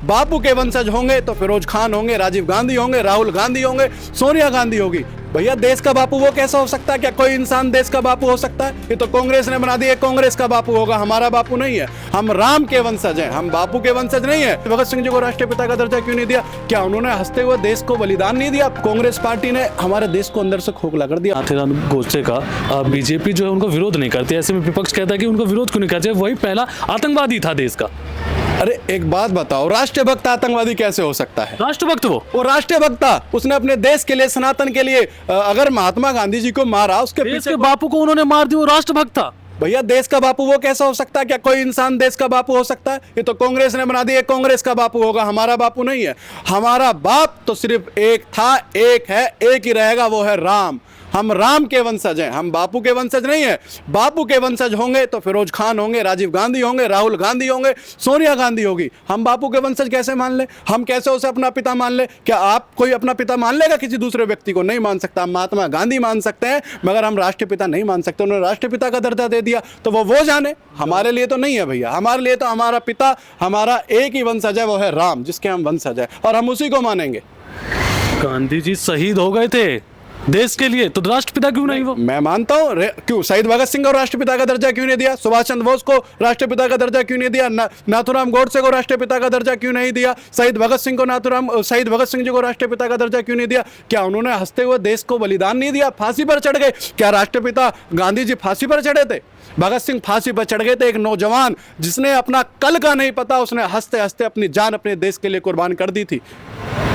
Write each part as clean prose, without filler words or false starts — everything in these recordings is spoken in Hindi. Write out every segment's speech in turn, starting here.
बापू के वंशज होंगे तो फिरोज खान होंगे, राजीव गांधी होंगे, राहुल गांधी होंगे, सोनिया गांधी होगी। भैया देश का बापू वो कैसा हो सकता है? क्या कोई इंसान देश का बापू हो सकता है? ये तो कांग्रेस ने बना दिया, कांग्रेस का बापू होगा, हमारा बापू नहीं है। हम राम के वंशज हैं, हम बापू के वंशज नहीं है। भगत सिंह जी को राष्ट्रपिता का दर्जा क्यों नहीं दिया? क्या उन्होंने हंसते हुए देश को बलिदान नहीं दिया? कांग्रेस पार्टी ने हमारे देश को अंदर से खोखला कर दिया। नाथूराम गोडसे का बीजेपी जो है उनका विरोध नहीं करती, ऐसे में विपक्ष कहता है कि उनका विरोध क्यों नहीं करते, वही पहला आतंकवादी था देश का। अरे एक बात बताओ, राष्ट्रभक्त आतंकवादी कैसे हो सकता है? राष्ट्रभक्त वो राष्ट्रभक्त था, उसने अपने देश के लिए, सनातन के लिए, अगर महात्मा गांधी जी को मारा, उसके देश पीछे के बापू को उन्होंने मार दिया, वो राष्ट्रभक्त था। भैया देश का बापू वो कैसा हो सकता है? क्या कोई इंसान देश का बापू हो सकता है? ये तो कांग्रेस ने बना दिया, कांग्रेस का बापू होगा, हमारा बापू नहीं है। हमारा बाप तो सिर्फ एक था, एक है, एक ही रहेगा, वो है राम। हम राम के वंशज हैं, हम बापू के वंशज नहीं है। बापू के वंशज होंगे तो फिरोज खान होंगे, राजीव गांधी होंगे, राहुल गांधी होंगे, सोनिया गांधी होगी। हम बापू के वंशज कैसे मान ले? हम कैसे उसे अपना पिता मान ले? क्या आप कोई अपना पिता मान लेगा किसी दूसरे व्यक्ति को? नहीं मान सकता। हम महात्मा गांधी मान सकते हैं, मगर हम राष्ट्रपिता नहीं मान सकते। उन्होंने राष्ट्रपिता का दर्जा दे दिया तो वो जाने, हमारे लिए तो नहीं है भैया। हमारे लिए तो हमारा पिता, हमारा एक ही वंशज है, वो है राम, जिसके हम वंशज है, और हम उसी को मानेंगे। गांधी जी शहीद हो गए थे देश के लिए, तो राष्ट्रपिता क्यों नहीं वो? मैं मानता हूँ, क्यों शहीद भगत सिंह को राष्ट्रपिता का दर्जा क्यों नहीं दिया? सुभाष चंद्र बोस को राष्ट्रपिता का दर्जा क्यों नहीं दिया? नाथूराम गोडसे को राष्ट्रपिता का दर्जा क्यों नहीं दिया? शहीद भगत सिंह जी को राष्ट्रपिता का दर्जा क्यों नहीं दिया? क्या उन्होंने हंसते हुए देश को बलिदान नहीं दिया? फांसी पर चढ़ गए। क्या राष्ट्रपिता गांधी जी फांसी पर चढ़े थे? भगत सिंह फांसी पर चढ़ गए थे। एक नौजवान जिसने अपना कल का नहीं पता, उसने हंसते हंसते अपनी जान अपने देश के लिए कुर्बान कर दी थी।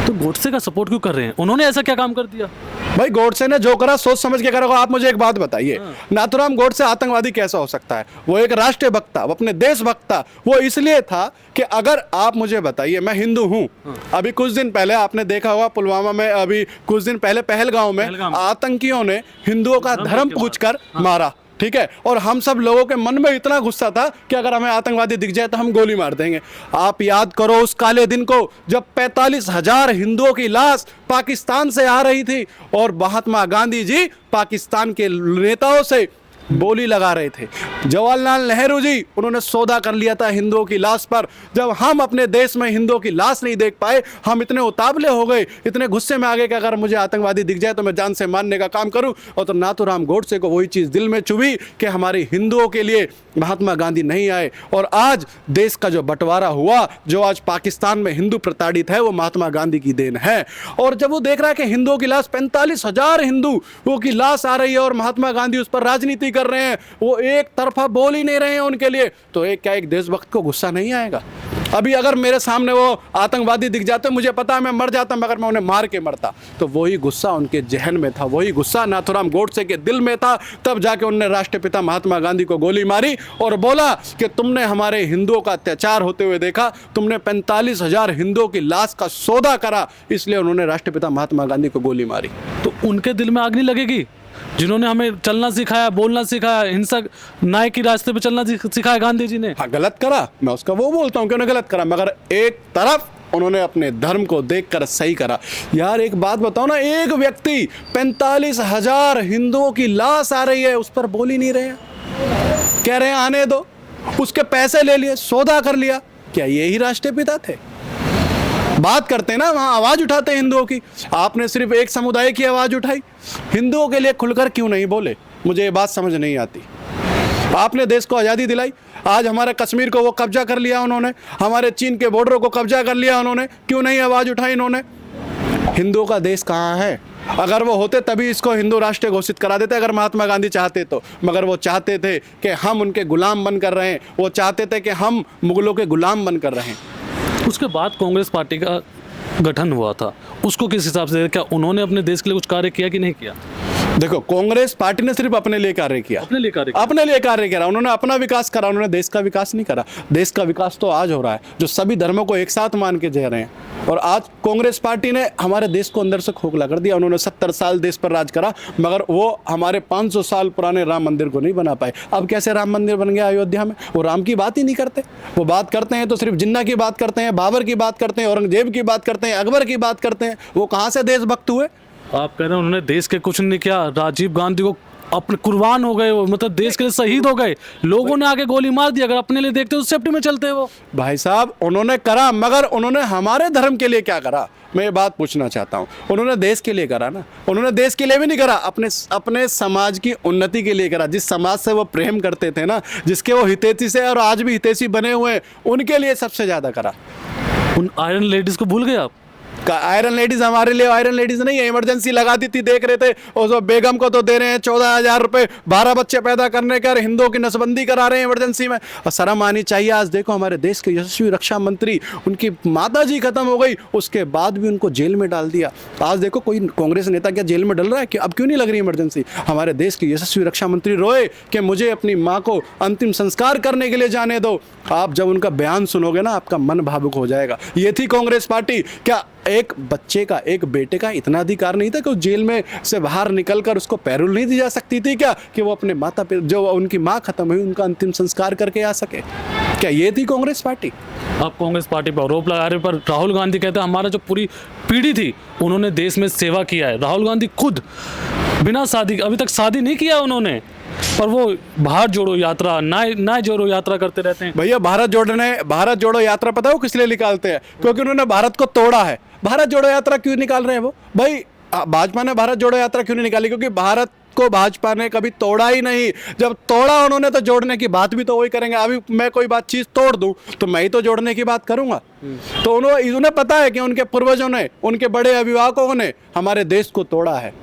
तो गोडसे का सपोर्ट क्यों कर रहे हैं? उन्होंने ऐसा क्या काम कर दिया? भाई गोडसे ने जो करा सोच समझ के करा होगा। आप मुझे एक बात बताइए, नाथूराम गोडसे आतंकवादी कैसा हो सकता है? वो एक राष्ट्रभक्त था, वो अपने देशभक्त था। वो इसलिए था कि अगर आप मुझे बताइए, मैं हिंदू हूं, अभी कुछ दिन पहले आपने देखा होगा पुलवामा में, अभी कुछ दिन पहले पहलगांव में आतंकियों ने हिंदुओं का धर्म पूछकर मारा, ठीक है? और हम सब लोगों के मन में इतना गुस्सा था कि अगर हमें आतंकवादी दिख जाए तो हम गोली मार देंगे। आप याद करो उस काले दिन को जब 45,000 हिंदुओं की लाश पाकिस्तान से आ रही थी और महात्मा गांधी जी पाकिस्तान के नेताओं से बोली लगा रहे थे। जवाहरलाल नेहरू जी, उन्होंने सौदा कर लिया था हिंदुओं की लाश पर। जब हम अपने देश में हिंदुओं की लाश नहीं देख पाए, हम इतने उतावले हो गए, इतने गुस्से में आ गए कि अगर मुझे आतंकवादी दिख जाए तो मैं जान से मारने का काम करूं। और तो नाथूराम गोडसे को वही चीज़ दिल में चुभी कि हमारे हिंदुओं के लिए महात्मा गांधी नहीं आए। और आज देश का जो बंटवारा हुआ, जो आज पाकिस्तान में हिंदू प्रताड़ित है, वो महात्मा गांधी की देन है। और जब वो देख रहा है कि हिंदुओं की लाश, 45,000 हिंदुओं की लाश आ रही है और महात्मा गांधी उस पर राजनीति कर रहे हैं, वो एक तरफा बोल ही नहीं रहे हैं उनके लिए, तो एक देशभक्त को गुस्सा नहीं आएगा? अभी अगर मेरे सामने वो आतंकवादी दिख जाते, मुझे पता है मैं मर जाता, मगर मैं उन्हें मार के मरता। तो वही गुस्सा उनके जहन में था, वही गुस्सा नाथूराम गोडसे के दिल में था। तब जाके उन्होंने राष्ट्रपिता महात्मा गांधी को गोली मारी और बोला कि तुमने हमारे हिंदुओं का अत्याचार होते हुए देखा, तुमने 45,000 हिंदुओं की लाश का सौदा करा, इसलिए उन्होंने राष्ट्रपिता महात्मा गांधी को गोली मारी। तो उनके दिल में आग नहीं लगेगी जिन्होंने हमें चलना सिखाया, बोलना सिखाया, हिंसक न्याय के रास्ते पे चलना सिखाया गांधी जी ने? हाँ, गलत करा, मैं उसका वो बोलता हूँ कि उन्होंने गलत करा, मगर एक तरफ उन्होंने अपने धर्म को देखकर सही करा। यार एक बात बताओ ना, एक व्यक्ति 45,000 हिंदुओं की लाश आ रही है, उस पर बोल ही नहीं रहे हैं, कह रहे हैं आने दो, उसके पैसे ले लिए, सौदा कर लिया। क्या यही राष्ट्रपिता थे? बात करते हैं ना, वहाँ आवाज़ उठाते हैं हिंदुओं की। आपने सिर्फ एक समुदाय की आवाज़ उठाई, हिंदुओं के लिए खुलकर क्यों नहीं बोले? मुझे ये बात समझ नहीं आती। आपने देश को आज़ादी दिलाई, आज हमारे कश्मीर को वो कब्जा कर लिया उन्होंने, हमारे चीन के बॉर्डरों को कब्जा कर लिया उन्होंने, क्यों नहीं आवाज़ उठाई इन्होंने? हिंदुओं का देश कहाँ है? अगर वो होते तभी इसको हिंदू राष्ट्र घोषित करा देते, अगर महात्मा गांधी चाहते तो। मगर वो चाहते थे कि हम उनके गुलाम बनकर रहें, वो चाहते थे कि हम मुगलों के गुलाम बनकर रहें। उसके बाद कांग्रेस पार्टी का गठन हुआ था, उसको किस हिसाब से, क्या उन्होंने अपने देश के लिए कुछ कार्य किया कि नहीं किया? देखो, कांग्रेस पार्टी ने सिर्फ अपने लिए कार्य किया, अपने लिए कार्य करा। उन्होंने अपना विकास करा, उन्होंने देश का विकास नहीं करा। देश का विकास तो आज हो रहा है, जो सभी धर्मों को एक साथ मान के जी रहे हैं। और आज कांग्रेस पार्टी ने हमारे देश को अंदर से खोखला कर दिया। उन्होंने 70 साल देश पर राज करा, मगर वो हमारे 500 साल पुराने राम मंदिर को नहीं बना पाए। अब कैसे राम मंदिर बन गया अयोध्या में? वो राम की बात ही नहीं करते। वो बात करते हैं तो सिर्फ जिन्ना की बात करते हैं, बाबर की बात करते हैं, औरंगजेब की बात करते हैं, अकबर की बात करते हैं। वो कहाँ से देशभक्त हुए? आप कह रहे हैं उन्होंने देश के कुछ नहीं किया, राजीव गांधी को अपने कुर्बान हो गए, वो मतलब देश के लिए शहीद हो गए, लोगों ने आगे गोली मार दी, अगर अपने लिए देखते तो सेफ्टी में चलते वो। भाई साहब उन्होंने करा, मगर उन्होंने हमारे धर्म के लिए क्या करा, मैं ये बात पूछना चाहता हूँ। उन्होंने देश के लिए करा ना, उन्होंने देश के लिए भी नहीं करा, अपने समाज की उन्नति के लिए करा। जिस समाज से वो प्रेम करते थे ना, जिसके वो हितैषी से और आज भी हितैषी बने हुए हैं, उनके लिए सबसे ज़्यादा करा। उन आयरन लेडीज को भूल गए आप? आयरन लेडीज हमारे लिए आयरन लेडीज नहीं है, इमरजेंसी लगा दी थी, देख रहे थे। और जो बेगम को तो दे रहे हैं 14,000 रुपए 12 बच्चे पैदा करने का, हिंदुओं की नसबंदी करा रहे हैं इमरजेंसी में। और शर्म आनी चाहिए। आज देखो हमारे देश के यशस्वी रक्षा मंत्री, उनकी माता जी खत्म हो गई, उसके बाद भी उनको जेल में डाल दिया। आज देखो कोई कांग्रेस नेता क्या जेल में डल रहा है कि अब क्यों नहीं लग रही इमरजेंसी? हमारे देश के यशस्वी रक्षा मंत्री रोए कि मुझे अपनी माँ को अंतिम संस्कार करने के लिए जाने दो। आप जब उनका बयान सुनोगे ना, आपका मन भावुक हो जाएगा। ये थी कांग्रेस पार्टी। क्या एक बच्चे का, एक बेटे का इतना अधिकार नहीं था कि जेल में से बाहर निकलकर उसको पैरोल नहीं दी जा सकती थी क्या, कि वो अपने माता पिता, जो उनकी माँ खत्म हुई, उनका अंतिम संस्कार करके आ सके? क्या ये थी कांग्रेस पार्टी? आप कांग्रेस पार्टी पर आरोप लगा रहे, पर राहुल गांधी कहते हैं हमारा जो पूरी पीढ़ी थी उन्होंने देश में सेवा किया है। राहुल गांधी खुद बिना शादी, अभी तक शादी नहीं किया उन्होंने, पर वो भारत जोड़ो यात्रा, ना जोड़ो यात्रा करते रहते हैं। भैया भारत जोड़ो यात्रा पता है वो किस लिए निकालते हैं? क्योंकि उन्होंने भारत को तोड़ा है। भारत जोड़ो यात्रा क्यों निकाल रहे हैं वो भाई? भाजपा ने भारत जोड़ो यात्रा क्यों नहीं निकाली? क्योंकि भारत को भाजपा ने कभी तोड़ा ही नहीं। जब तोड़ा उन्होंने तो जोड़ने की बात भी तो वही करेंगे। अभी मैं कोई बात चीज तोड़ दूं तो मैं ही तो जोड़ने की बात करूंगा। तो उन्हें पता है कि उनके पूर्वजों ने, उनके बड़े अभिभावकों ने हमारे देश को तोड़ा है,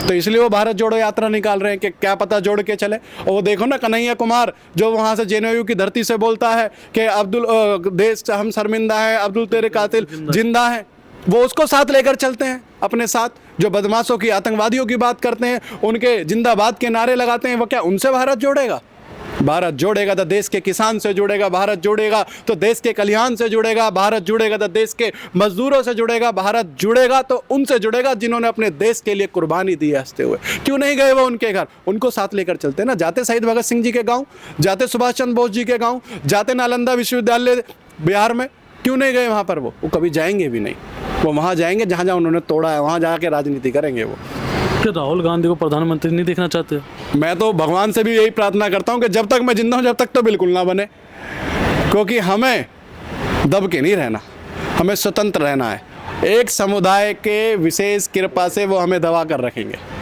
तो इसलिए वो भारत जोड़ो यात्रा निकाल रहे हैं कि क्या पता जोड़ के चले। और वो देखो ना कन्हैया कुमार, जो वहां से जेएनयू की धरती से बोलता है कि अब्दुल देश हम शर्मिंदा है, अब्दुल तेरे कातिल जिंदा है, वो उसको साथ लेकर चलते हैं अपने साथ। जो बदमाशों की, आतंकवादियों की बात करते हैं, उनके जिंदाबाद के नारे लगाते हैं, वो क्या उनसे भारत जोड़ेगा? भारत जोड़ेगा तो देश के किसान से जुड़ेगा, भारत जोड़ेगा तो देश के कल्याण से जुड़ेगा, भारत जुड़ेगा तो देश के मजदूरों से जुड़ेगा, भारत जुड़ेगा तो उनसे जुड़ेगा जिन्होंने अपने देश के लिए कुर्बानी दी है हंसते हुए। क्यों नहीं गए वो उनके घर? उनको साथ लेकर चलते ना। जाते शहीद भगत सिंह जी के गाँव, जाते सुभाष चंद्र बोस जी के गाँव, जाते नालंदा विश्वविद्यालय बिहार में, क्यों नहीं गए वहाँ पर? वो कभी जाएंगे भी नहीं। वो वहाँ जाएंगे जहाँ जहाँ उन्होंने तोड़ा है, वहाँ जाके राजनीति करेंगे वो। क्या राहुल गांधी को प्रधानमंत्री नहीं देखना चाहते? मैं तो भगवान से भी यही प्रार्थना करता हूँ कि जब तक मैं जिंदा हूँ, जब तक तो बिल्कुल ना बने। क्योंकि हमें दब के नहीं रहना, हमें स्वतंत्र रहना है। एक समुदाय के विशेष कृपा से वो हमें दबा कर रखेंगे।